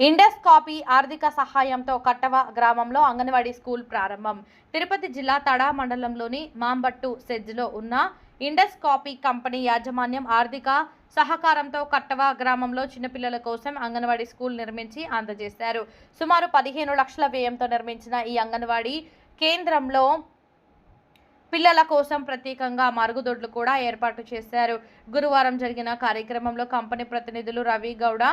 Indus copy ఆర్థిక సహాయంతో కట్టవ గ్రామంలో అంగన్వాడీ స్కూల్ ప్రారంభం. తిరుపతి జిల్లా తడా మండలంలోని మాంబట్టు సెజ్లో ఉన్న ఇండస్ కాపీ కంపెనీ యాజమాన్యం ఆర్థిక సహకారంతో కట్టవ గ్రామంలో చిన్నపిల్లల కోసం అంగన్వాడీ స్కూల్ నిర్మించి అందజేశారు. సుమారు 15 లక్షల వ్యయంతో నిర్మించిన ఈ అంగన్వాడీ కేంద్రంలో పిల్లల కోసం ప్రత్యేకంగా మరుగుదొడ్లు కూడా ఏర్పాటు చేశారు. గురువారం జరిగిన కార్యక్రమంలో కంపెనీ ప్రతినిధులు రవి గౌడ,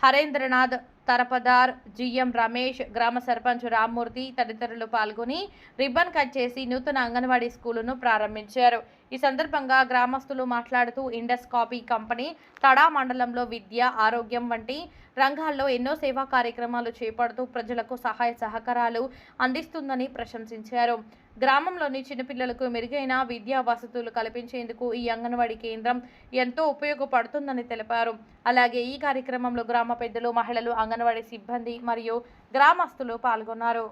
హరేంద్రనాథ్, తరపదార్, జిఎం రమేష్, గ్రామ సర్పంచ్ రామ్మూర్తి తదితరులు పాల్గొని రిబ్బన్ కట్ చేసి నూతన అంగన్వాడీ స్కూలును ప్రారంభించారు. ఈ సందర్భంగా గ్రామస్తులు మాట్లాడుతూ ఇండస్ కాపీ కంపెనీ తడా మండలంలో విద్య, ఆరోగ్యం వంటి రంగాల్లో ఎన్నో సేవా కార్యక్రమాలు చేపడుతూ ప్రజలకు సహాయ సహకారాలు అందిస్తుందని ప్రశంసించారు. గ్రామంలోని చిన్నపిల్లలకు మెరుగైన విద్యా వసతులు కల్పించేందుకు ఈ అంగన్వాడీ కేంద్రం ఎంతో ఉపయోగపడుతుందని తెలిపారు. అలాగే ఈ కార్యక్రమంలో గ్రామ పెద్దలు, మహిళలు, అంగన్వాడీ సిబ్బంది మరియు గ్రామస్తులు పాల్గొన్నారు.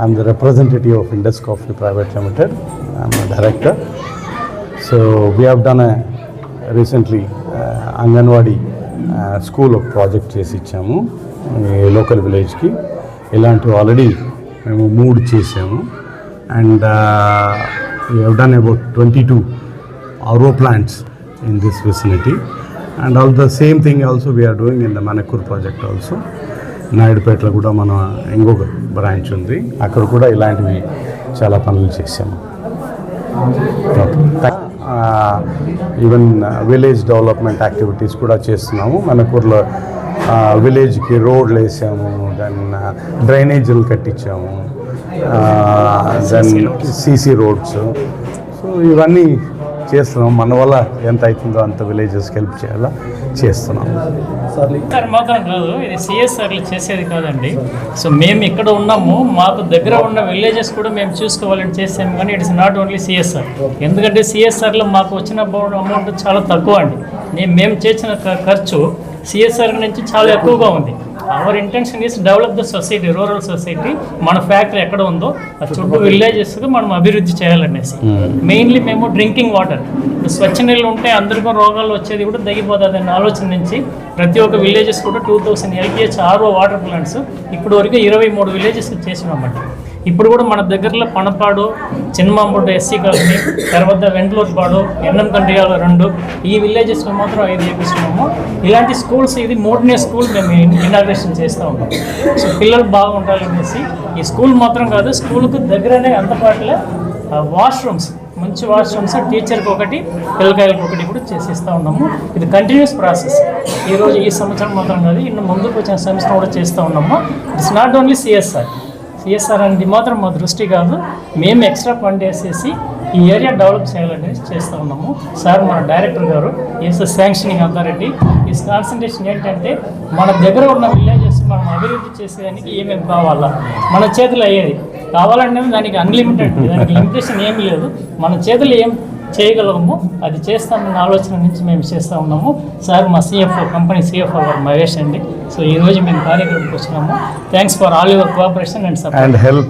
I'm the representative of Indus Coffee Private Limited. I'm a director. So we have done a recently Anganwadi school of project చేసి ఇచ్చాము లోకల్ విలేజ్కి. ఇలాంటివి ఆల్రెడీ మేము 3 చేసాము. And we have done about 22 RO plants in this vicinity. And all the same thing also we are doing in the Manakur project also. నాయుడుపేటలో కూడా మన ఇంకొక branch ఉంది, అక్కడ కూడా ఇలాంటివి చాలా పనులు చేసాము. ఈవెన్ విలేజ్ డెవలప్మెంట్ యాక్టివిటీస్ కూడా చేస్తున్నాము. మనకూరులో విలేజ్కి రోడ్లు వేసాము, దెన్ డ్రైనేజీలు కట్టించాము, దెన్ సీసీ రోడ్స్. సో ఇవన్నీ చేస్తున్నాం. మన వల్ల ఎంత అవుతుందో అంత విలేజెస్కి హెల్ప్ చేయాలా చేస్తున్నాం. సార్ మాత్రం కాదు, ఇది సిఎస్ఆర్లు చేసేది కాదండి. సో మేము ఇక్కడ ఉన్నాము, మాకు దగ్గర ఉన్న విలేజెస్ కూడా మేము చూసుకోవాలని చేసాము. కానీ ఇట్స్ నాట్ ఓన్లీ సిఎస్ఆర్. ఎందుకంటే సిఎస్ఆర్లో మాకు వచ్చిన అమౌంట్ చాలా తక్కువ అండి. మేము చేసిన ఖర్చు సిఎస్ఆర్ నుంచి చాలా ఎక్కువగా ఉంది. Our intention is develop the society, rural society. మన ఫ్యాక్టరీ ఎక్కడ ఉందో ఆ చుట్టూ విలేజెస్కి మనం అభివృద్ధి చేయాలనేసి. మెయిన్లీ మేము డ్రింకింగ్ వాటర్, స్వచ్ఛ నీళ్ళు ఉంటే అందరికీ రోగాలు వచ్చేది కూడా తగ్గిపోతుంది అనే ఆలోచన నుంచి ప్రతి ఒక్క విలేజెస్ కూడా 2000 LPH RO వాటర్ ప్లాంట్స్ ఇప్పుడు వరకు 23 విలేజెస్ చేసినామండి. ఇప్పుడు కూడా మన దగ్గరలో పనపాడు, చిన్నమాంబొడ్డు ఎస్సీ కాలనీ, తర్వాత వెంట్లూరుపాడు, ఎన్నంకండ్రియాల 2 ఈ విలేజెస్లో మాత్రం 5 చేపిస్తున్నాము. ఇలాంటి స్కూల్స్, ఇది 3నే స్కూల్ మేము ఇనాగ్రేషన్ చేస్తూ ఉంటాం. సో పిల్లలు బాగుండాలనేసి ఈ స్కూల్ మాత్రం కాదు, స్కూల్కు దగ్గరనే అందుబాటులో వాష్రూమ్స్, మంచి వాష్రూమ్స్, టీచర్కి ఒకటి, పిల్లకాయలకు ఒకటి కూడా చేసిస్తూ ఉన్నాము. ఇది కంటిన్యూస్ ప్రాసెస్. ఈరోజు ఈ సంవత్సరం మాత్రం కాదు, ఇನ್ನು ముందుకు వచ్చిన సంవత్సరం కూడా చేస్తూ ఉన్నాము. ఇట్స్ నాట్ ఓన్లీ సిఎస్ఆర్ అనేది మాత్రం మా దృష్టి కాదు, మేము ఎక్స్ట్రా ఫండ్ వేసేసి ఈ ఏరియా డెవలప్ చేయాలనేసి చేస్తూ ఉన్నాము. సార్ మన డైరెక్టర్ గారు ఈస్ శాంక్షనింగ్ అథారిటీ. ఈ కాన్సన్ట్రేషన్ ఏంటంటే మన దగ్గర ఉన్న విలేజెస్ మనం అభివృద్ధి చేసేదానికి ఏమేమి కావాలా, మన చేతులు అయ్యేది కావాలంటే దానికి అన్లిమిటెడ్, దానికి లిమిటేషన్ ఏమీ లేదు. మన చేతులు ఏం చేయగలము అది చేస్తామన్న ఆలోచన నుంచి మేము చేస్తూ ఉన్నాము. సార్ మా కంపెనీ సిఎఫ్ఓ గారు మహేష్ అండి. సో ఈరోజు మేము కార్యక్రమంకి వచ్చినాము. Thanks for all your cooperation and support and help